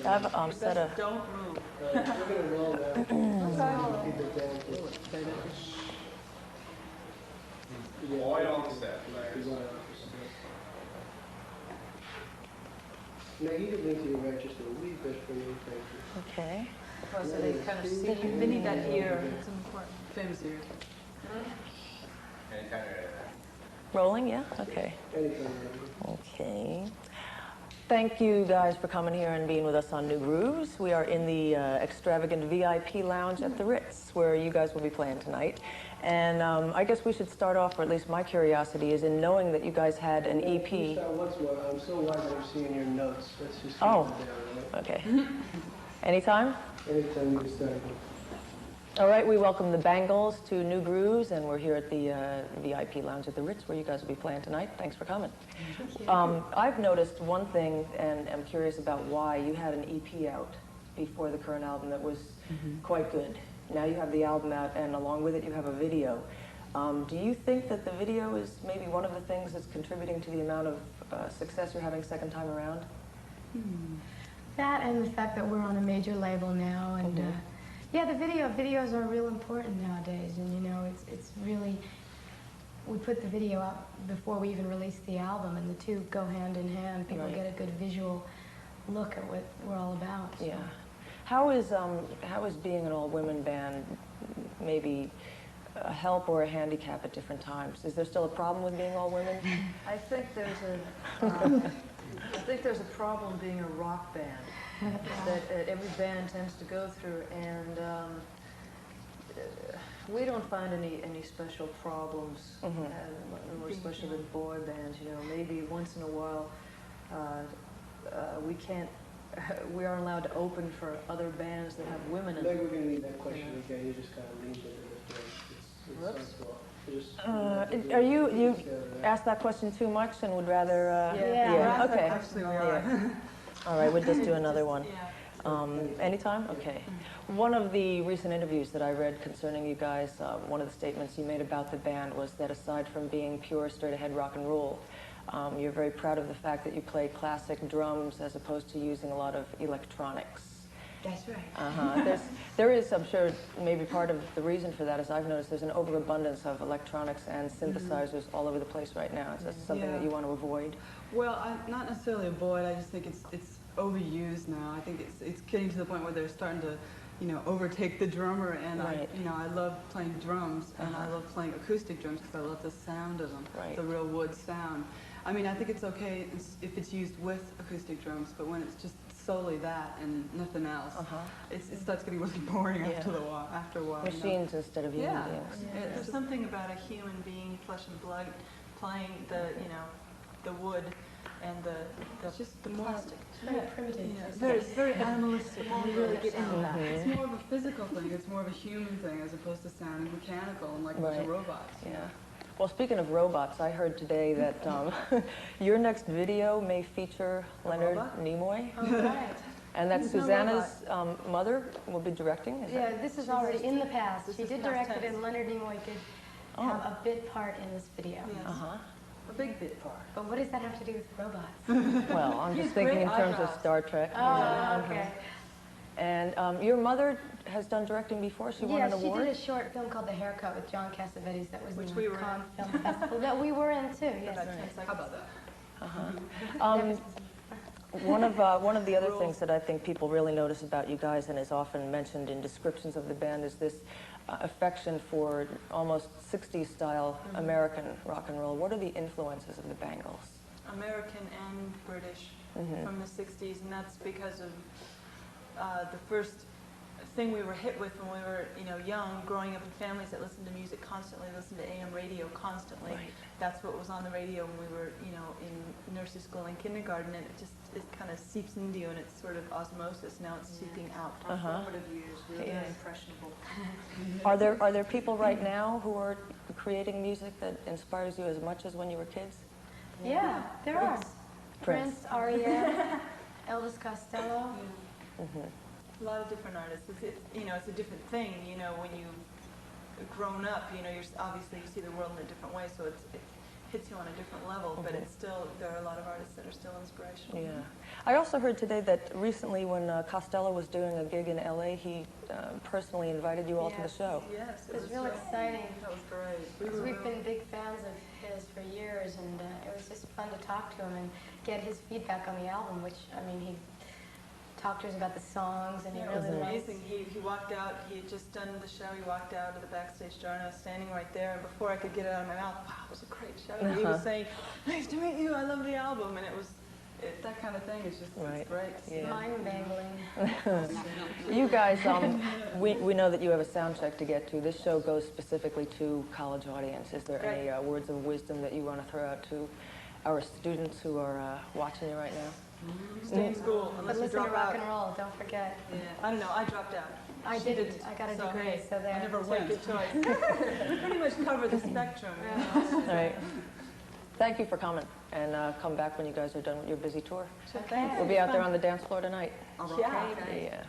I've set a... Don't move. We're going to roll now. Keep it down. Oil on set. Now, you can link to your register a wee bit for me, thank you. Okay. Oh, so they kind of see, they need that ear. It's important. Famous ear. And kind of Rolling, yeah? Okay. Anything. Okay. Thank you guys for coming here and being with us on New Grooves. We are in the extravagant VIP lounge at the Ritz, where you guys will be playing tonight. And I guess we should start off, or at least my curiosity is in knowing that you guys had an EP. Once more, I'm so wise I'm seeing your notes. Let's just keep Oh, it down, right? okay. Anytime? Anytime you start. All right, we welcome the Bangles to New Grooves, and we're here at the VIP lounge at the Ritz, where you guys will be playing tonight. Thanks for coming. I've noticed one thing, and I'm curious about why you had an EP out before the current album that was quite good. Now you have the album out, and along with it, you have a video. Do you think that the video is maybe one of the things that's contributing to the amount of success you're having second time around? That and the fact that we're on a major label now, and yeah, the videos are real important nowadays, and you know, it's really, we put the video out before we even release the album, and the two go hand in hand. People get a good visual look at what we're all about. So. Yeah. How is being an all-women band maybe a help or a handicap at different times? Is there still a problem with being all women? I think there's a problem being a rock band that every band tends to go through, and we don't find any special problems, more especially with boy bands. You know, maybe once in a while we aren't allowed to open for other bands that have women in them. Maybe we're going to need that question again. You just kind of leaned into it. Are you asked that question too much and would rather? Yeah. Okay. Actually, we are. All right, we'll just do another one. Anytime? Okay. One of the recent interviews that I read concerning you guys, one of the statements you made about the band was that aside from being pure straight-ahead rock and roll, you're very proud of the fact that you play classic drums as opposed to using a lot of electronics. That's right. There is, I'm sure, maybe part of the reason for that is I've noticed there's an overabundance of electronics and synthesizers all over the place right now. Is that something that you want to avoid? Well, not necessarily avoid. I just think it's overused now. I think it's getting to the point where they're starting to, you know, overtake the drummer. And I love playing drums, and I love playing acoustic drums because I love the sound of them, the real wood sound. I mean, I think it's okay if it's used with acoustic drums, but when it's just solely that and nothing else, it starts getting really boring after a while. Machines instead of human beings. There's something about a human being, flesh and blood, playing the wood and just the plastic. It's very primitive. Yeah, it's very animalistic. You really get into that. It's more of a physical thing. It's more of a human thing as opposed to sounding mechanical and like a bunch of robots. Yeah. Well, speaking of robots, I heard today that your next video may feature Leonard Nimoy. Oh, right. And that Susanna's mother will be directing? This is already in the past. She did direct it, and Leonard Nimoy did have a bit part in this video. Yes. A big bit part. But what does that have to do with robots? Well, I'm just thinking in terms of Star Trek. Oh, okay. And your mother has done directing before? She won an award? Yeah, she did a short film called The Haircut with John Cassavetes that was in the Cannes Film Festival that we were in too. Yes. How about that? One of the other things that I think people really notice about you guys and is often mentioned in descriptions of the band is this affection for almost 60s style American rock and roll. What are the influences of the Bangles? American and British from the 60s, and that's because of the first thing we were hit with when we were, young, growing up in families that listened to music constantly, listened to AM radio constantly. Right. That's what was on the radio when we were, in nursery school and kindergarten, and it kind of seeps into you, and it's sort of osmosis. Now it's seeping out. Our formative years, we were very impressionable. Are there people right now who are creating music that inspires you as much as when you were kids? Yeah, there are. Prince, REM, Elvis Costello. A lot of different artists. It's a different thing. When you've grown up, you're obviously you see the world in a different way. So hits you on a different level, but it's still, there are a lot of artists that are still inspirational. Yeah. I also heard today that recently when Costello was doing a gig in LA, he personally invited you all to the Yes. show. Yes, It was real exciting. That was great. Because we've been big fans of his for years, and it was just fun to talk to him and get his feedback on the album, which, I mean, he talked to us about the songs, and he Yeah, it was really liked. amazing. He walked out, he had just done the show, he walked out of the backstage door, and I was standing right there, and before I could get it out of my mouth, wow, it was a great show. And he was saying, nice to meet you, I love the album, and it was, That kind of thing is just Right. it's great. Yeah. Mind-bangling. You guys, we know that you have a sound check to get to. This show goes specifically to college audience. Is there any words of wisdom that you want to throw out to our students who are watching you right now? stay in school But unless you listen to drop rock out. and roll, don't forget. Yeah. I don't know, I dropped out. I She didn't. I got a degree, hey, so there. I never take went. your choice. Pretty much cover the spectrum. All right. Thank you for coming, and come back when you guys are done with your busy tour. Okay. We'll be out there on the dance floor tonight. All right. Yeah. Yeah.